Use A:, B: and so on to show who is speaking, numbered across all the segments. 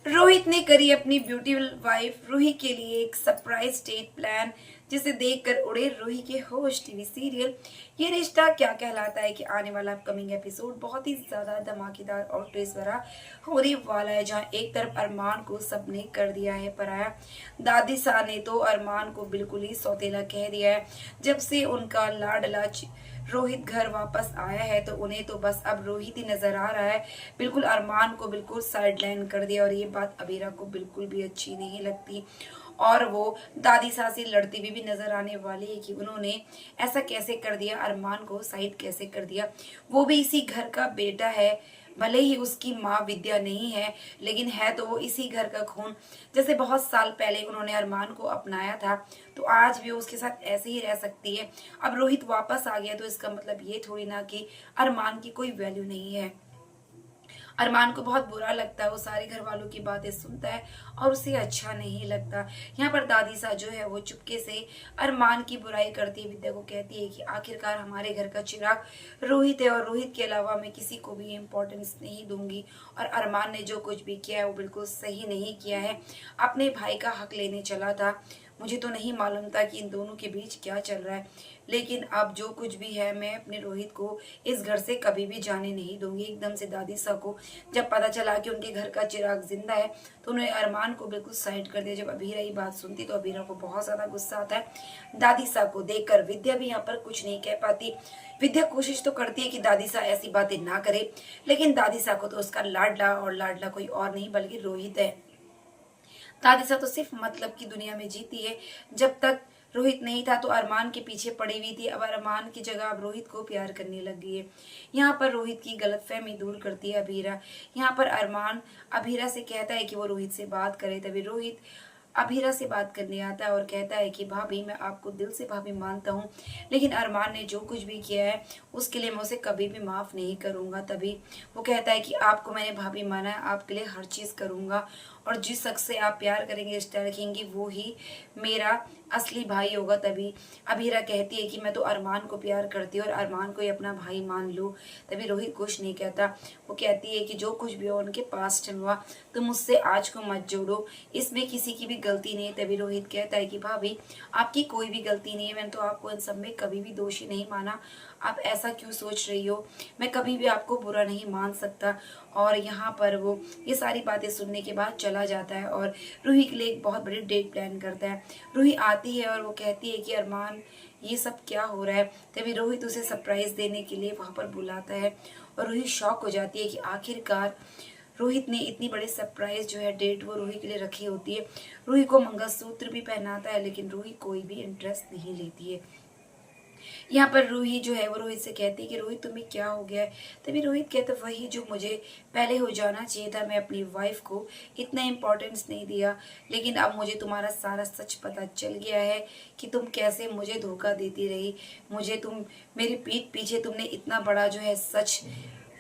A: रोहित ने करी अपनी ब्यूटीफुल वाइफ रूही के लिए एक सरप्राइज डेट प्लान, जिसे देखकर उड़े रूही के होश। टीवी सीरियल ये रिश्ता क्या कहलाता है कि आने वाला अपकमिंग एपिसोड बहुत ही ज्यादा धमाकेदार और ट्विस्ट भरा होने वाला है, जहां एक तरफ अरमान को सबने कर दिया है पराया। दादी सा ने तो अरमान को बिल्कुल ही सौतेला कह दिया है। जब से उनका लाडला रोहित घर वापस आया है तो उन्हें तो बस अब रोहित ही नजर आ रहा है। बिल्कुल अरमान को बिल्कुल साइडलाइन कर दिया और ये बात अबीरा को बिल्कुल भी अच्छी नहीं लगती और वो दादी सास से लड़ती हुई भी नजर आने वाली है कि उन्होंने ऐसा कैसे कर दिया, अरमान को साइड कैसे कर दिया। वो भी इसी घर का बेटा है, भले ही उसकी माँ विद्या नहीं है लेकिन है तो वो इसी घर का खून। जैसे बहुत साल पहले उन्होंने अरमान को अपनाया था तो आज भी उसके साथ ऐसे ही रह सकती है। अब रोहित वापस आ गया तो इसका मतलब ये थोड़ी ना कि अरमान की कोई वैल्यू नहीं है। अरमान को बहुत बुरा लगता है, वो सारे घर वालों की बातें सुनता है और उसे अच्छा नहीं लगता। यहाँ पर दादी सा जो है वो चुपके से अरमान की बुराई करती है। विद्या को कहती है कि आखिरकार हमारे घर का चिराग रोहित है और रोहित के अलावा मैं किसी को भी इम्पोर्टेंस नहीं दूंगी। और अरमान ने जो कुछ भी किया है वो बिल्कुल सही नहीं किया है, अपने भाई का हक लेने चला था। मुझे तो नहीं मालूम था कि इन दोनों के बीच क्या चल रहा है, लेकिन अब जो कुछ भी है मैं अपने रोहित को इस घर से कभी भी जाने नहीं दूंगी। एकदम से दादी सा को जब पता चला कि उनके घर का चिराग जिंदा है तो उन्होंने अरमान को बिल्कुल साइड कर दिया। जब अबीरा ये बात सुनती तो अबीरा को बहुत ज्यादा गुस्सा आता है। दादी सा को देखकर विद्या भी यहाँ पर कुछ नहीं कह पाती। विद्या कोशिश तो करती है कि दादी सा ऐसी बातें ना करे, लेकिन दादी सा को तो उसका लाडला और लाडला कोई और नहीं बल्कि रोहित है। दादी सा तो सिर्फ मतलब की दुनिया में जीती है। जब तक रोहित नहीं था तो अरमान के पीछे पड़ी हुई थी, अब अरमान की जगह अब रोहित को प्यार करने लग गई है। यहाँ पर रोहित की गलतफहमी दूर करती है अबीरा। यहाँ पर अरमान अबीरा से कहता है कि वो रोहित से बात करे, तभी रोहित अबीरा से बात करने आता है और कहता है कि भाभी मैं आपको दिल से भाभी मानता हूँ, लेकिन अरमान ने जो कुछ भी किया है उसके लिए मैं उसे कभी भी माफ नहीं करूंगा। तभी वो कहता है कि आपको मैंने भाभी माना है, आपके लिए हर चीज करूंगा और जिस शख्स से आप प्यार करेंगे, रिश्ता रखेंगी, वो ही मेरा असली भाई होगा। तभी अबीरा कहती है कि मैं तो अरमान को प्यार करती हूँ और अरमान को ही अपना भाई मान लूँ। तभी रोहित कुछ नहीं कहता, वो कहती है कि जो कुछ भी हो उनके पास हुआ तुम मुझसे आज को मत जोड़ो, इसमें किसी की भी गलती नहीं है। तभी रोहित कहता है कि भाभी आपकी कोई भी गलती नहीं है, मैंने तो आपको इन सब में कभी भी दोषी नहीं माना, आप ऐसा क्यों सोच रही हो, मैं कभी भी आपको बुरा नहीं मान सकता। और यहाँ पर वो ये सारी बातें सुनने के बाद चला जाता है और रूही के लिए एक बहुत बड़ी डेट प्लान करता है। रूही आती है और वो कहती है कि अरमान ये सब क्या हो रहा है। तभी रोहित उसे सरप्राइज देने के लिए वहां पर बुलाता है और रूही शॉक हो जाती है कि आखिरकार रोहित ने इतनी बड़ी सरप्राइज जो है डेट वो रूही के लिए रखी होती है। रूही को मंगलसूत्र भी पहनाता है लेकिन रूही कोई भी इंटरेस्ट नहीं लेती है। यहाँ पर रूही जो है वो रोहित से कहती है कि रोहित तुम्हें क्या हो गया है। तभी रोहित कहता है वही जो मुझे पहले हो जाना चाहिए था, मैं अपनी वाइफ को इतना इम्पोर्टेंस नहीं दिया, लेकिन अब मुझे तुम्हारा सारा सच पता चल गया है कि तुम कैसे मुझे धोखा देती रही। मुझे तुम मेरी पीठ पीछे तुमने इतना बड़ा जो है सच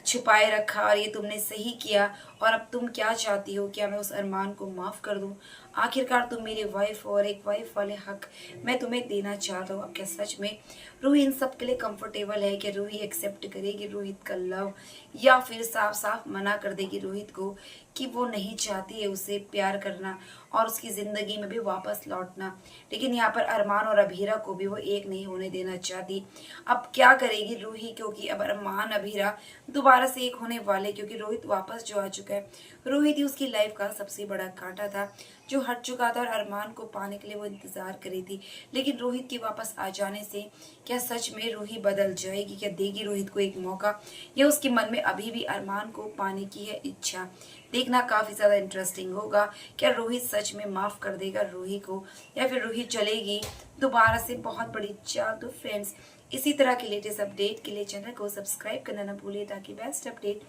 A: छुपाए रखा और ये तुमने सही किया। और अब तुम क्या चाहती हो, क्या मैं उस अरमान को माफ कर दूं? आखिरकार तुम मेरी वाइफ और एक वाइफ वाले हक मैं तुम्हें देना चाहता हूँ। अब क्या सच में रूही इन सब के लिए कंफर्टेबल है कि रूही एक्सेप्ट करेगी रोहित का लव, या फिर साफ साफ मना कर देगी रोहित को कि वो नहीं चाहती है उसे प्यार करना और उसकी जिंदगी में भी वापस लौटना। लेकिन यहाँ पर अरमान और अभीरा को भी वो एक नहीं होने देना चाहती। अब क्या करेगी रूही, क्योंकि अब अरमान अभीरा दोबारा से एक होने वाले, क्योंकि रोहित वापस जो आ चुका है। रोहित ही उसकी लाइफ का सबसे बड़ा कांटा था जो हट चुका था और अरमान को पाने के लिए वो इंतजार करी थी। लेकिन रोहित के वापस आ जाने से क्या सच में रूही बदल जाएगी, क्या देगी रोहित को एक मौका, या उसके मन में अभी भी अरमान को पाने की है इच्छा। देखना काफी ज्यादा इंटरेस्टिंग होगा। क्या रोहित सच में माफ कर देगा रूही को, या फिर रूही चलेगी दोबारा से बहुत बड़ी चाल। तो फ्रेंड्स इसी तरह के लेटेस्ट अपडेट के लिए चैनल को सब्सक्राइब करना ना भूलिए ताकि बेस्ट अपडेट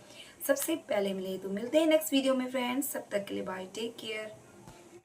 A: सबसे पहले मिले। तो मिलते हैं नेक्स्ट वीडियो में फ्रेंड्स, तब तक के लिए बाय, टेक केयर।